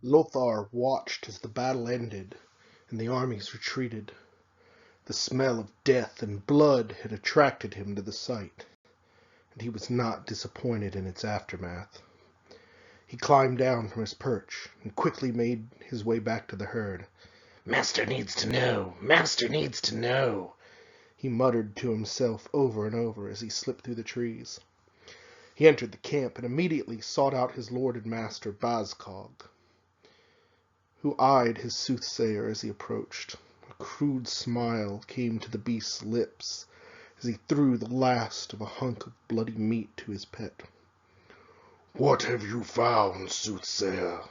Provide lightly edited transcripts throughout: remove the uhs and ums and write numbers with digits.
Lothar watched as the battle ended and the armies retreated. The smell of death and blood had attracted him to the sight, and he was not disappointed in its aftermath. He climbed down from his perch and quickly made his way back to the herd. "Master needs to know! Master needs to know!" he muttered to himself over and over as he slipped through the trees. He entered the camp and immediately sought out his lord and master, Bazcog, who eyed his soothsayer as he approached. A crude smile came to the beast's lips as he threw the last of a hunk of bloody meat to his pet. "What have you found, soothsayer?"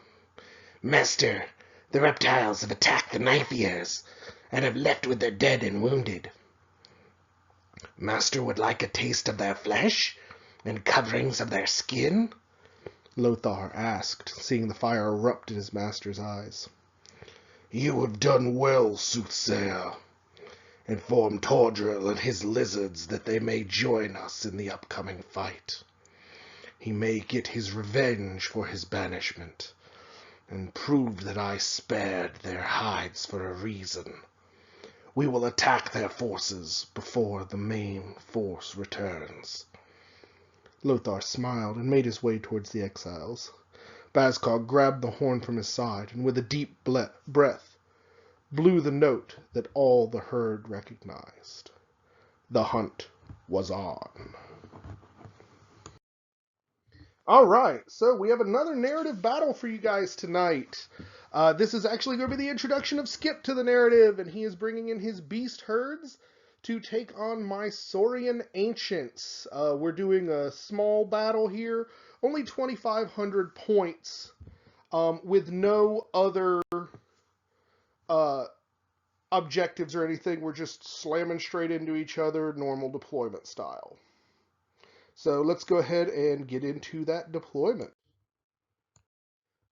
"Master, the reptiles have attacked the knife ears, and have left with their dead and wounded. Master would like a taste of their flesh, and coverings of their skin?" Lothar asked, seeing the fire erupt in his master's eyes. "You have done well, soothsayer. Inform Tordril and his lizards that they may join us in the upcoming fight. He may get his revenge for his banishment, and prove that I spared their hides for a reason. We will attack their forces before the main force returns." Lothar smiled and made his way towards the exiles. Bazcog grabbed the horn from his side and with a deep breath blew the note that all the herd recognized. The hunt was on. All right, so we have another narrative battle for you guys tonight. This is actually going to be the introduction of Skip to the narrative, and he is bringing in his beast herds to take on my Saurian ancients. We're doing a small battle here, only 2,500 points, with no other objectives or anything. We're just slamming straight into each other, normal deployment style. So let's go ahead and get into that deployment.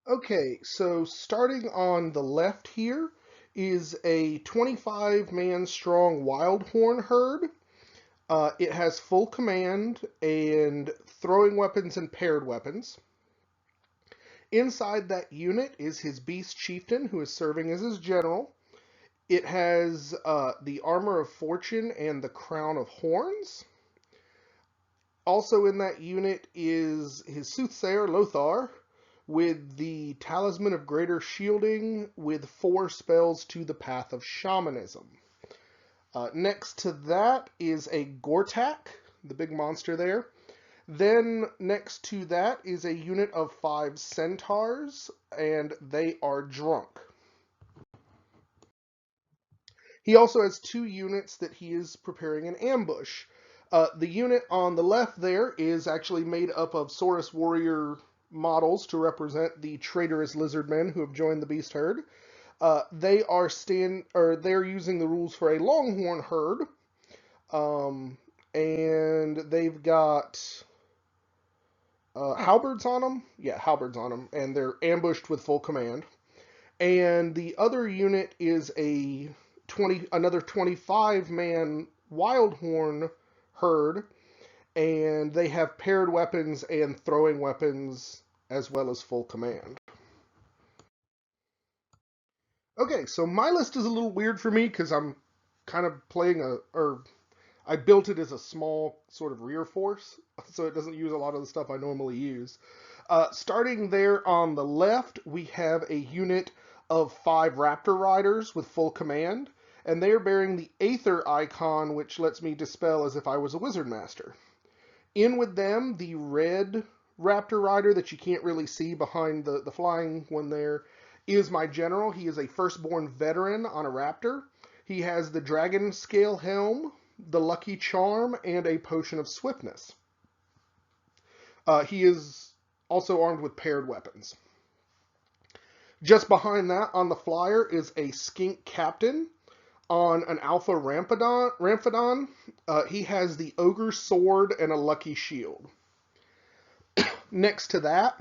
Okay, so starting on the left here is a 25-man strong Wildhorn herd. It has full command and throwing weapons and paired weapons. Inside that unit is his beast chieftain, who is serving as his general. It has the armor of fortune and the crown of horns. Also in that unit is his soothsayer, Lothar, with the Talisman of Greater Shielding, with 4 spells to the Path of Shamanism. Next to that is a Gortak, the big monster there. Then next to that is a unit of 5 centaurs, and they are drunk. He also has 2 units that he is preparing an ambush. The unit on the left there is actually made up of Saurus warrior models to represent the traitorous lizardmen who have joined the beast herd. They're using the rules for a longhorn herd, and they've got halberds on them. Yeah, halberds on them, and they're ambushed with full command. And the other unit is another 25-man Wildhorn herd, and they have paired weapons and throwing weapons as well as full command. Okay, so my list is a little weird for me because I'm kind of I built it as a small sort of rear force, so it doesn't use a lot of the stuff I normally use. Starting there on the left, we have a unit of 5 Raptor Riders with full command, and they are bearing the Aether icon, which lets me dispel as if I was a Wizard Master. In with them, the red Raptor Rider that you can't really see behind the flying one there is my general. He is a firstborn veteran on a Raptor. He has the Dragon Scale Helm, the Lucky Charm, and a Potion of Swiftness. He is also armed with paired weapons. Just behind that on the flyer is a Skink Captain on an Alpha Ramphadon. He has the Ogre Sword and a Lucky Shield. Next to that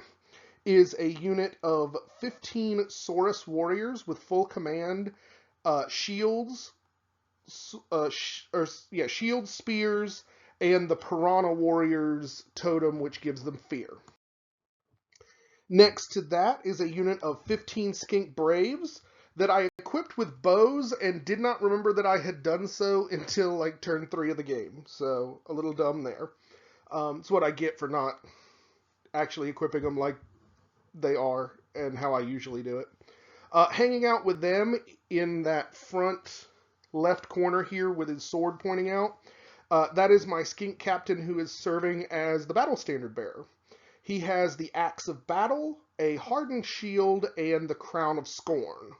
is a unit of 15 Saurus warriors with full command, shields, shields, spears, and the Piranha Warriors totem, which gives them fear. Next to that is a unit of 15 Skink Braves that I equipped with bows and did not remember that I had done so until like turn 3 of the game. So a little dumb there. It's what I get for not actually equipping them like they are and how I usually do it. Hanging out with them in that front left corner here with his sword pointing out, that is my skink captain who is serving as the battle standard bearer. He has the Axe of Battle, a Hardened Shield, and the Crown of Scorn.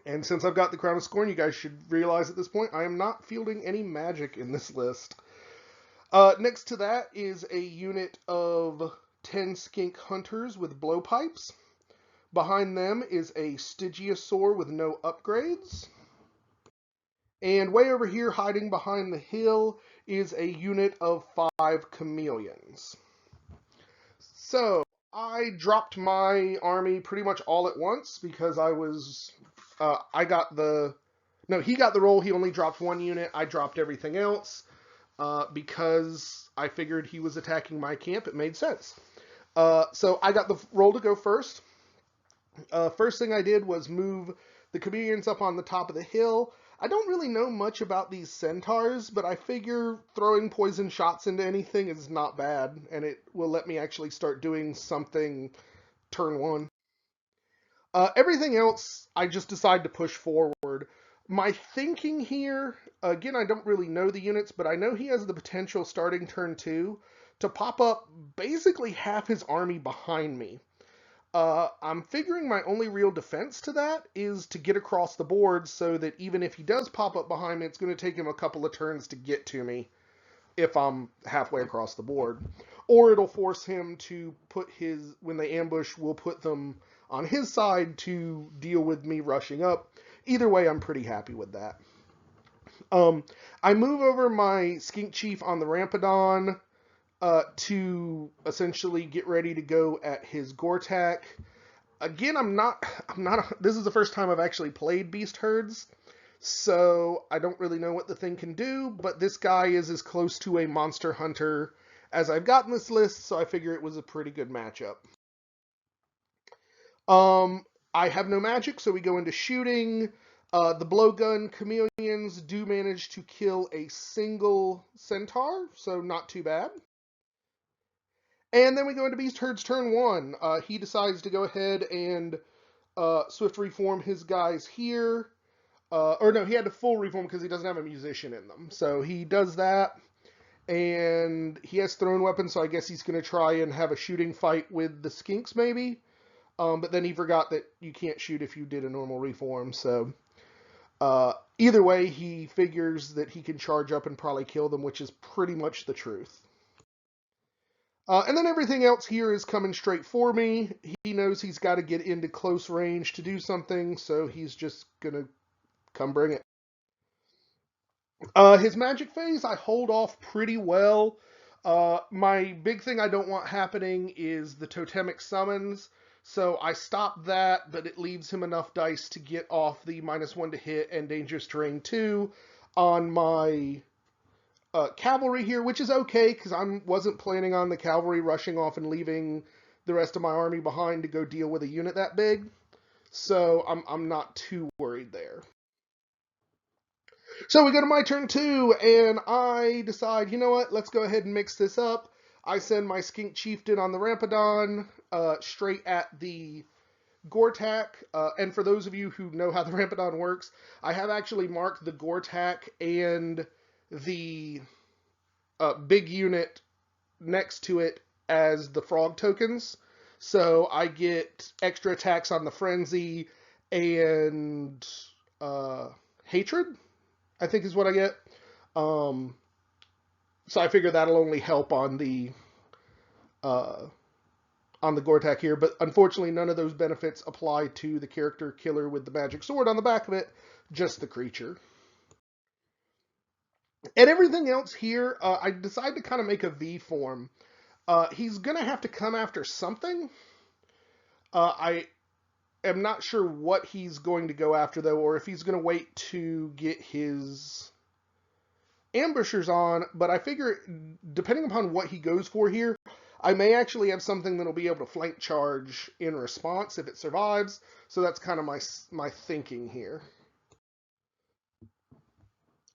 And since I've got the Crown of Scorn, you guys should realize at this point I am not fielding any magic in this list. Next to that is a unit of 10 Skink Hunters with blowpipes. Behind them is a Stygiosaur with no upgrades. And way over here, hiding behind the hill, is a unit of 5 Chameleons. So, I dropped my army pretty much all at once because I was... he got the roll, he only dropped 1 unit, I dropped everything else. Because I figured he was attacking my camp, it made sense. So I got the roll to go first. First thing I did was move the chameleons up on the top of the hill. I don't really know much about these centaurs, but I figure throwing poison shots into anything is not bad, and it will let me actually start doing something turn 1. Everything else, I just decide to push forward. My thinking here, again, I don't really know the units, but I know he has the potential starting turn 2 to pop up basically half his army behind me. I'm figuring my only real defense to that is to get across the board so that even if he does pop up behind me, it's going to take him a couple of turns to get to me if I'm halfway across the board. Or it'll force him to put when they ambush, we'll put them on his side to deal with me rushing up. Either way, I'm pretty happy with that. I move over my Skink Chief on the Rampadon to essentially get ready to go at his Gortak. Again, this is the first time I've actually played Beast Herds, so I don't really know what the thing can do, but this guy is as close to a monster hunter as I've gotten this list, so I figure it was a pretty good matchup. I have no magic, so we go into shooting. The blowgun chameleons do manage to kill a single centaur, so not too bad. And then we go into Beast Herd's turn 1. He decides to go ahead and swift reform his guys here. Or no, he had to full reform because he doesn't have a musician in them. So he does that. And he has thrown weapons, so I guess he's going to try and have a shooting fight with the skinks maybe. But then he forgot that you can't shoot if you did a normal reform. So either way, he figures that he can charge up and probably kill them, which is pretty much the truth. And then everything else here is coming straight for me. He knows he's got to get into close range to do something, so he's just going to come bring it. His magic phase, I hold off pretty well. My big thing I don't want happening is the totemic summons, so I stop that, but it leaves him enough dice to get off the -1 to hit and dangerous terrain 2 on my cavalry here, which is okay, because I wasn't planning on the cavalry rushing off and leaving the rest of my army behind to go deal with a unit that big. So I'm not too worried there. So we go to my turn 2, and I decide, you know what, let's go ahead and mix this up. I send my Skink Chieftain on the Rampadon straight at the Gortak, and for those of you who know how the Rampadon works, I have actually marked the Gortak and the big unit next to it as the frog tokens. So I get extra attacks on the Frenzy and Hatred, I think is what I get. So I figure that'll only help on the Gortak here, but unfortunately none of those benefits apply to the character killer with the magic sword on the back of it, just the creature. And everything else here, I decide to kind of make a V form. He's going to have to come after something. I am not sure what he's going to go after, though, or if he's going to wait to get his ambushers on, but I figure, depending upon what he goes for here, I may actually have something that'll be able to flank charge in response if it survives, so that's kind of my thinking here.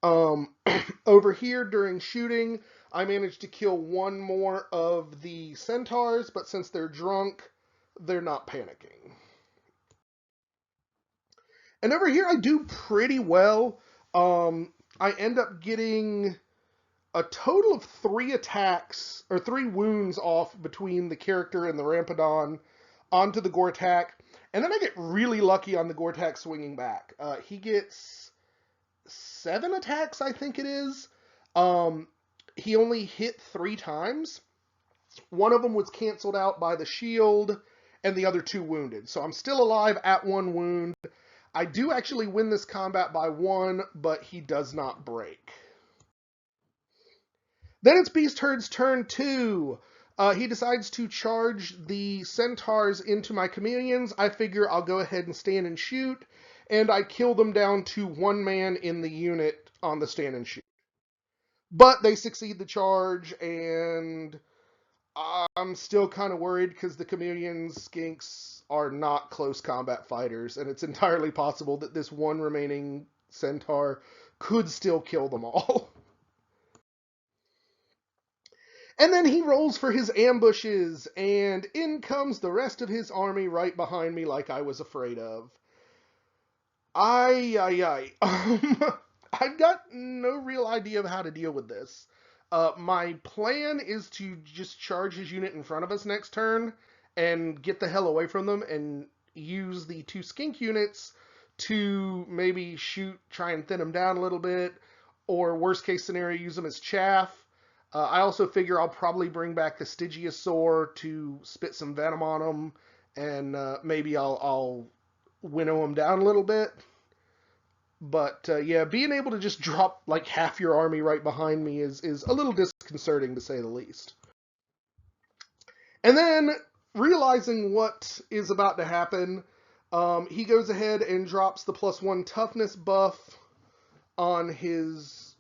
Over here during shooting, I managed to kill one more of the centaurs, but since they're drunk, they're not panicking. And over here, I do pretty well. I end up getting a total of 3 attacks, or 3 wounds off between the character and the Rampadon onto the Gortak. And then I get really lucky on the Gortak swinging back. He gets 7 attacks, I think it is. He only hit 3 times. One of them was canceled out by the shield, and the other 2 wounded. So I'm still alive at 1 wound. I do actually win this combat by 1, but he does not break. Then it's Beast Herd's turn 2. He decides to charge the centaurs into my chameleons. I figure I'll go ahead and stand and shoot, and I kill them down to 1 man in the unit on the stand and shoot. But they succeed the charge, and I'm still kind of worried because the chameleon skinks are not close combat fighters, and it's entirely possible that this one remaining centaur could still kill them all. And then he rolls for his ambushes, and in comes the rest of his army right behind me like I was afraid of. Ay. I've got no real idea of how to deal with this. My plan is to just charge his unit in front of us next turn and get the hell away from them and use the 2 skink units to maybe try and thin them down a little bit, or worst case scenario, use them as chaff. I also figure I'll probably bring back the Stygiosaur to spit some venom on them, and maybe I'll winnow them down a little bit. But yeah, being able to just drop like half your army right behind me is a little disconcerting, to say the least. And then, realizing what is about to happen, he goes ahead and drops the +1 toughness buff on his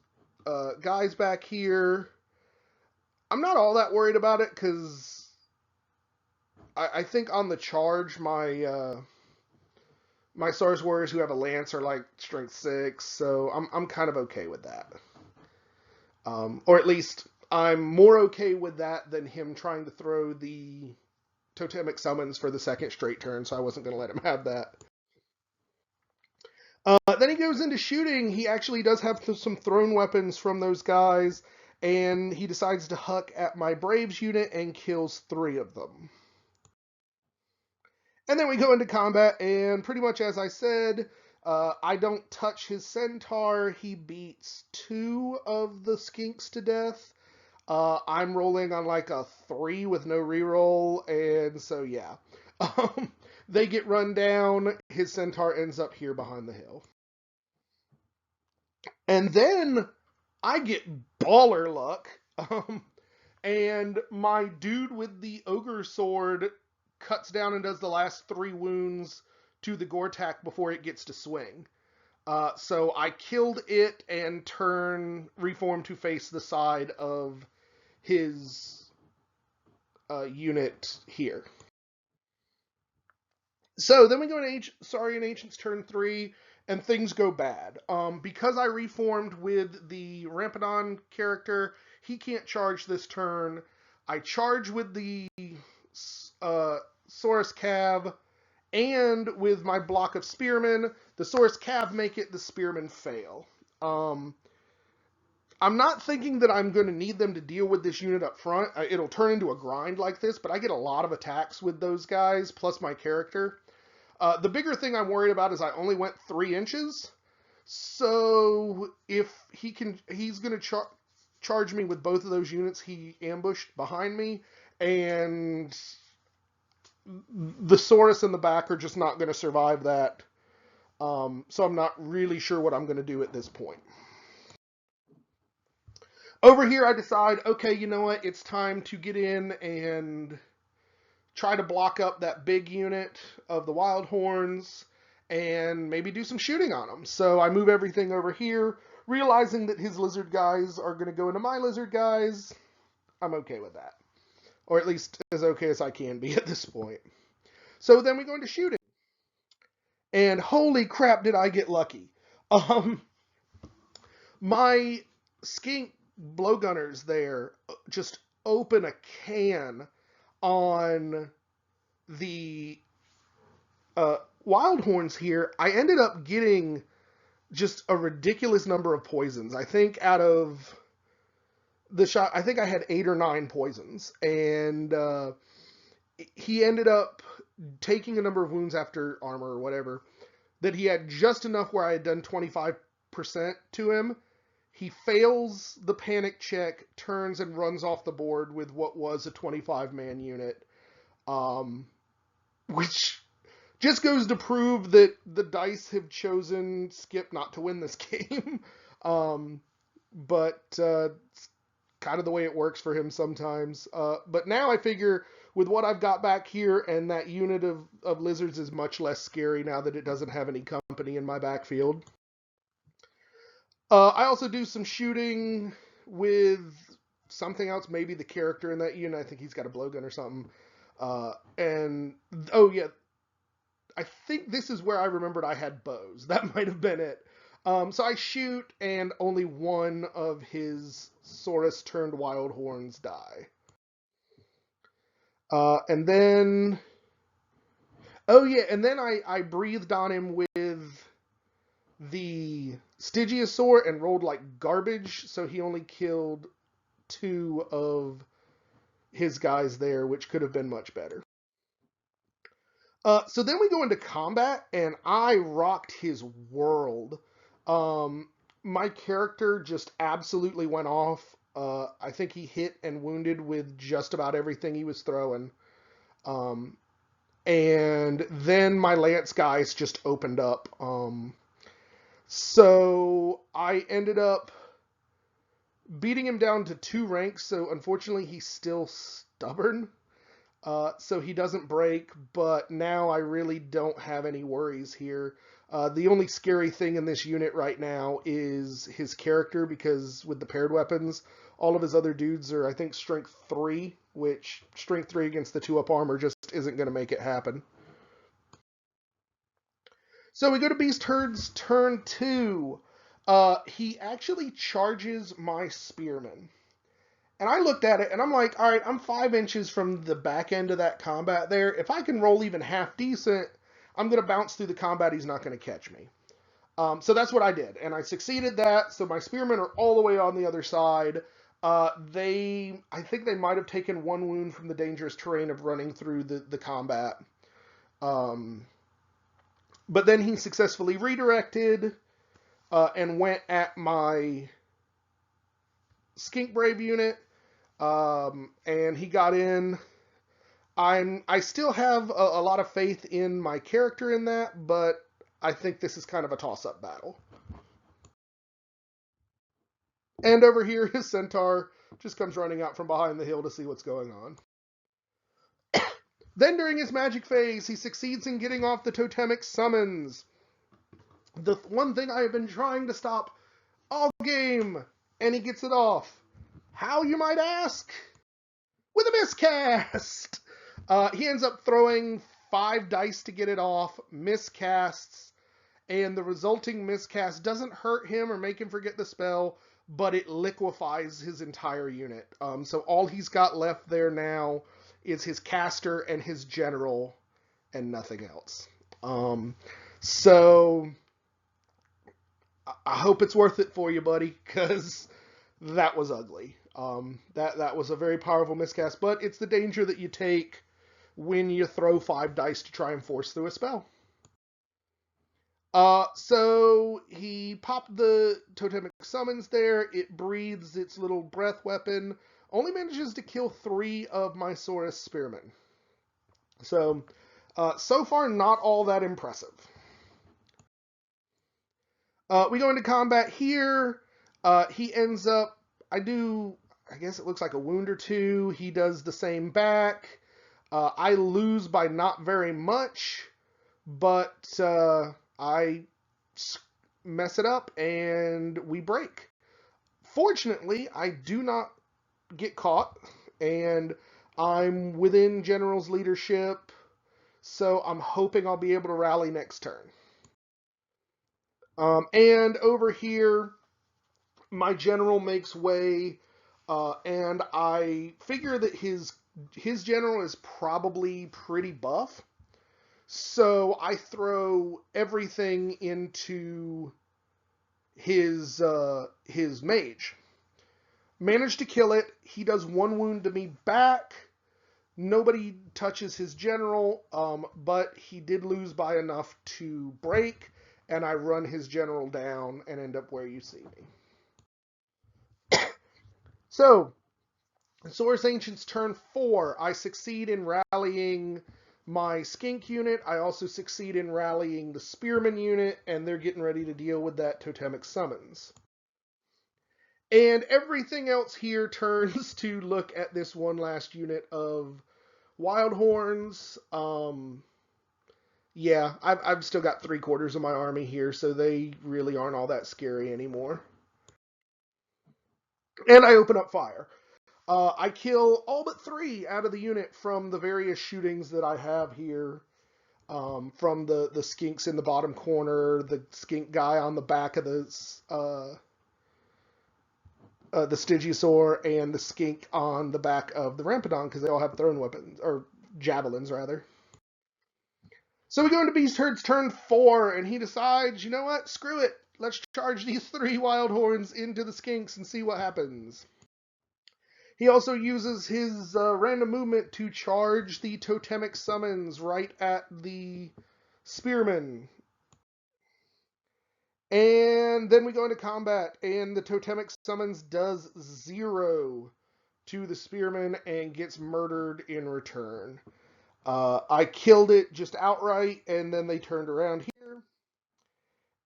guys back here. I'm not all that worried about it, because I think on the charge, my Stars Warriors who have a lance are like strength 6, so I'm kind of okay with that. Or at least I'm more okay with that than him trying to throw the totemic summons for the second straight turn, so I wasn't going to let him have that. Then he goes into shooting. He actually does have some thrown weapons from those guys, and he decides to huck at my Braves unit and kills 3 of them. And then we go into combat, and pretty much as I said, I don't touch his centaur. He beats 2 of the skinks to death. I'm rolling on like a 3 with no reroll, and so yeah. They get run down. His centaur ends up here behind the hill. And then I get baller luck, and my dude with the ogre sword cuts down and does the last 3 wounds to the Gortak before it gets to swing. So I killed it and reform to face the side of his unit here. So then we go into Saurian Ancient's turn 3, and things go bad. Because I reformed with the Rampadon character, he can't charge this turn. I charge with the Saurus Cav, and with my block of Spearmen. The Saurus Cav make it, the Spearmen fail. I'm not thinking that I'm going to need them to deal with this unit up front. It'll turn into a grind like this, but I get a lot of attacks with those guys, plus my character. The bigger thing I'm worried about is I only went 3 inches. So if he's going to charge me with both of those units he ambushed behind me, and the Saurus in the back are just not going to survive that. So I'm not really sure what I'm going to do at this point. Over here, I decide, okay, you know what? It's time to get in and try to block up that big unit of the Wild Horns and maybe do some shooting on them. So I move everything over here, realizing that his lizard guys are going to go into my lizard guys. I'm okay with that. or at least as okay as I can be at this point. So then we go into shooting, and holy crap, did I get lucky! Um, my skink blowgunners there just open a can on the wild horns here. I ended up getting just a ridiculous number of poisons. I think out of the shot, I think I had 8 or 9 poisons, and he ended up taking a number of wounds after armor or whatever, that he had just enough where I had done 25% to him. He fails the panic check, turns and runs off the board with what was a 25-man unit, which just goes to prove that the dice have chosen Skip not to win this game. But it's kind of the way it works for him sometimes. But now I figure with what I've got back here, and that unit of lizards is much less scary now that it doesn't have any company in my backfield. I also do some shooting with something else, maybe the character in that unit. I think he's got a blowgun or something. And oh yeah, I think this is where I remembered I had bows. That might have been it. So I shoot, and only one of his Saurus turned wild horns die. And then, oh yeah, and then I breathed on him with the Stygiosaur and rolled like garbage, so he only killed 2 of his guys there, which could have been much better. So then we go into combat, and I rocked his world. My character just absolutely went off. I think he hit and wounded with just about everything he was throwing. And then my lance guys just opened up. So I ended up beating him down to 2 ranks, so unfortunately he's still stubborn. So he doesn't break, but now I really don't have any worries here. The only scary thing in this unit right now is his character, because with the paired weapons, all of his other dudes are, I think, strength 3, which strength 3 against the 2-up armor just isn't going to make it happen. So we go to Beast Herd's turn 2. He actually charges my spearman. And I looked at it, and I'm like, all right, I'm 5 inches from the back end of that combat there. If I can roll even half decent, I'm going to bounce through the combat. He's not going to catch me. So that's what I did, and I succeeded that. So my spearmen are all the way on the other side. I think they might have taken 1 wound from the dangerous terrain of running through the combat. But then he successfully redirected and went at my Skink Brave unit. And he got in. I still have a lot of faith in my character in that, but I think this is kind of a toss-up battle. And over here, his centaur just comes running out from behind the hill to see what's going on. Then during his magic phase, he succeeds in getting off the totemic summons. The one thing I have been trying to stop all game, and he gets it off. How, you might ask? With a miscast! He ends up throwing 5 dice to get it off, miscasts, and the resulting miscast doesn't hurt him or make him forget the spell, but it liquefies his entire unit. So all he's got left there now is his caster and his general, and nothing else. So I hope it's worth it for you, buddy, because that was ugly. That was a very powerful miscast, but it's the danger that you take when you throw 5 dice to try and force through a spell. So he popped the totemic summons there. It breathes its little breath weapon. Only manages to kill 3 of my Saurus spearmen. So far, not all that impressive. We go into combat here. He ends up, I guess it looks like a wound or 2. He does the same back. I lose by not very much, but I mess it up and we break. Fortunately, I do not get caught, and I'm within General's leadership, so I'm hoping I'll be able to rally next turn. And over here, my General makes way, and I figure that his General is probably pretty buff. So I throw everything into his mage. Managed to kill it. He does 1 wound to me back. Nobody touches his General, but he did lose by enough to break, and I run his General down and end up where you see me. So, Saurus Ancient's turn 4. I succeed in rallying my Skink unit. I also succeed in rallying the Spearman unit, and they're getting ready to deal with that Totemic Summons. And everything else here turns to look at this one last unit of Wild Horns. Yeah, I've still got 3/4 of my army here, so they really aren't all that scary anymore. And I open up fire. I kill all but 3 out of the unit from the various shootings that I have here. From the skinks in the bottom corner, the skink guy on the back of the Stygiasaur, and the skink on the back of the Rampedon, because they all have thrown weapons, or javelins, rather. So we go into Beast Herd's turn 4, and he decides, you know what, screw it. Let's charge these 3 Wild Horns into the skinks and see what happens. He also uses his random movement to charge the Totemic Summons right at the Spearman. And then we go into combat, and the Totemic Summons does 0 to the Spearman and gets murdered in return. I killed it just outright, and then they turned around here.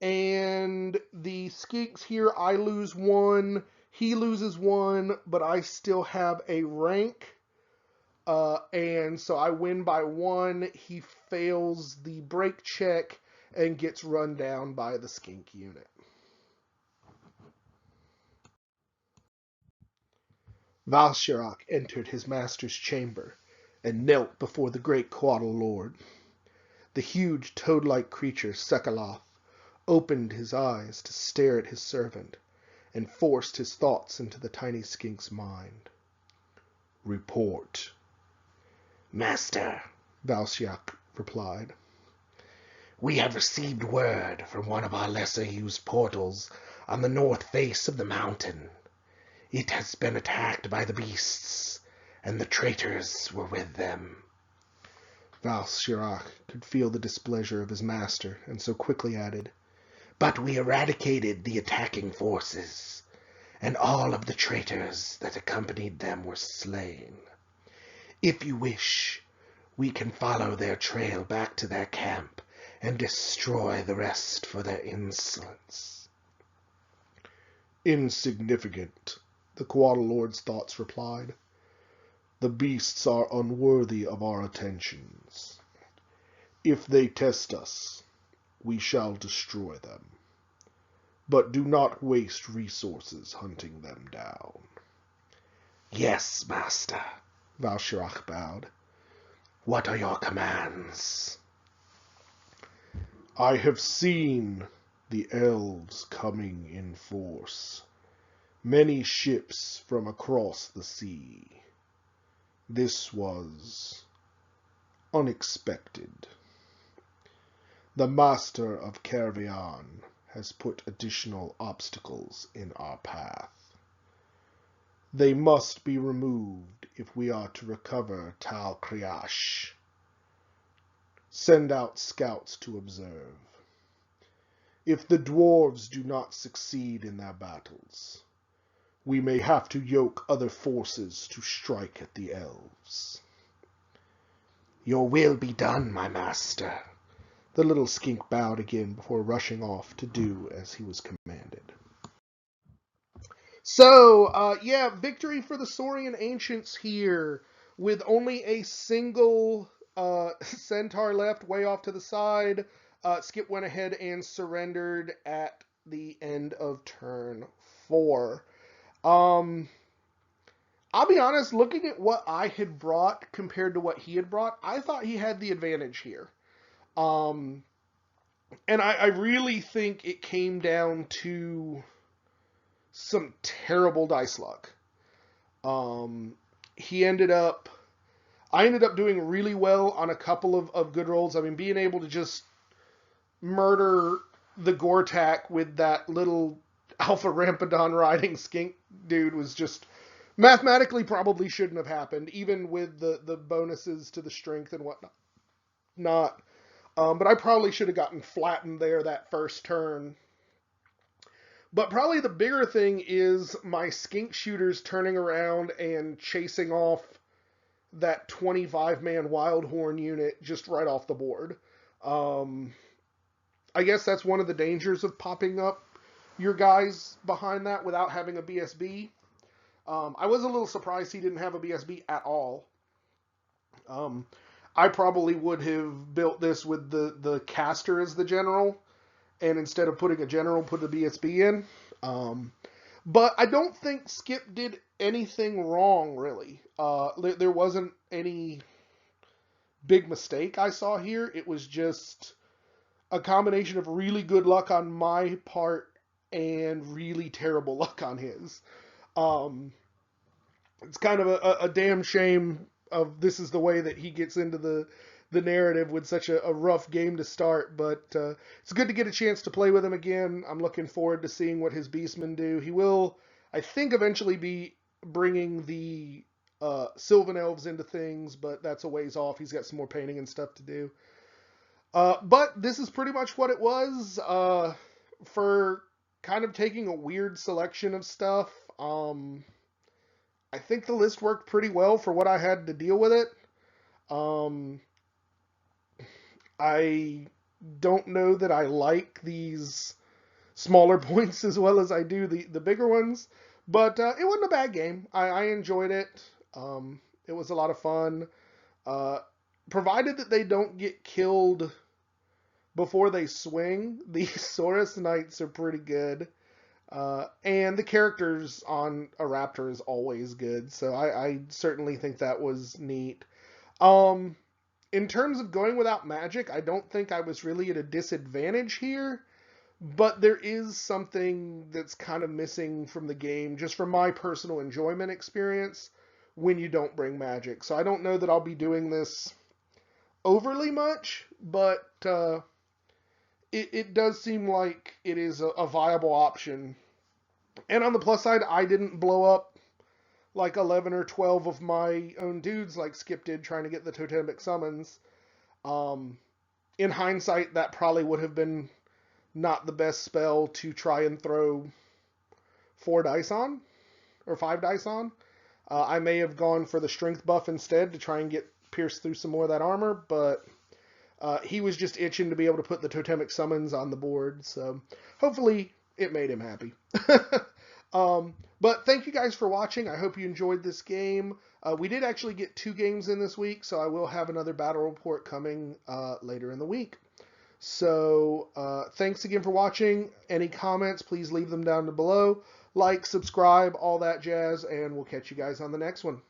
And the skinks here, I lose 1, he loses 1, but I still have a rank. And so I win by 1. He fails the break check and gets run down by the skink unit. Valsharok entered his master's chamber and knelt before the great Quaddle Lord. The huge toad-like creature, Sekaloth, opened his eyes to stare at his servant and forced his thoughts into the tiny skink's mind. "Report." "Master," Valsharok replied, "we have received word from one of our lesser-used portals on the north face of the mountain. It has been attacked by the beasts, and the traitors were with them." Valsharok could feel the displeasure of his master, and so quickly added, "But we eradicated the attacking forces, and all of the traitors that accompanied them were slain. If you wish, we can follow their trail back to their camp and destroy the rest for their insolence." "Insignificant," the Quaddle Lord's thoughts replied. "The beasts are unworthy of our attentions. If they test us, we shall destroy them. But do not waste resources hunting them down." "Yes, master," Valsharok bowed. "What are your commands?" "I have seen the elves coming in force. Many ships from across the sea. This was unexpected. The Master of Kervian has put additional obstacles in our path. They must be removed if we are to recover Tal Kriash. Send out scouts to observe. If the dwarves do not succeed in their battles, we may have to yoke other forces to strike at the elves." "Your will be done, my master." The little skink bowed again before rushing off to do as he was commanded. So, victory for the Saurian Ancients here, with only a single centaur left way off to the side. Skip went ahead and surrendered at the end of turn 4. I'll be honest, looking at what I had brought compared to what he had brought, I thought he had the advantage here. Um, and I really think it came down to some terrible dice luck. Um, he ended up, I ended up doing really well on a couple of good rolls. I mean, being able to just murder the Gortak with that little Alpha Rampadon riding skink dude was just mathematically probably shouldn't have happened, even with the bonuses to the strength and whatnot. Not, but I probably should have gotten flattened there that first turn. But probably the bigger thing is my skink shooters turning around and chasing off that 25-man Wildhorn unit just right off the board. Um, I guess that's one of the dangers of popping up your guys behind that without having a BSB. I was a little surprised he didn't have a BSB at all. Um, I probably would have built this with the caster as the general, and instead of putting a general, put a BSB in. But I don't think Skip did anything wrong, really. There wasn't any big mistake I saw here. It was just a combination of really good luck on my part and really terrible luck on his. Um, it's kind of a damn shame of this is the way that he gets into the narrative with such a rough game to start, but it's good to get a chance to play with him again. I'm looking forward to seeing what his beastmen do. He will, I think, eventually be bringing the Sylvan Elves into things, but that's a ways off. He's got some more painting and stuff to do. But this is pretty much what it was for kind of taking a weird selection of stuff. I think the list worked pretty well for what I had to deal with it. Um, I don't know that I like these smaller points as well as I do the bigger ones, but it wasn't a bad game. I enjoyed it. It was a lot of fun. Provided that they don't get killed before they swing, the Saurus Knights are pretty good. And the characters on a Raptor is always good, so I certainly think that was neat. Um, in terms of going without magic, I don't think I was really at a disadvantage here, but there is something that's kind of missing from the game, just from my personal enjoyment experience, when you don't bring magic. So I don't know that I'll be doing this overly much, but it does seem like it is a viable option. And on the plus side, I didn't blow up like 11 or 12 of my own dudes like Skip did trying to get the totemic summons. In hindsight, that probably would have been not the best spell to try and throw 4 dice on, or 5 dice on. I may have gone for the strength buff instead to try and get pierced through some more of that armor, but he was just itching to be able to put the totemic summons on the board, so hopefully it made him happy. But thank you guys for watching. I hope you enjoyed this game. We did actually get 2 games in this week, so I will have another battle report coming later in the week. So thanks again for watching. Any comments, please leave them down below. Like, subscribe, all that jazz, and we'll catch you guys on the next one.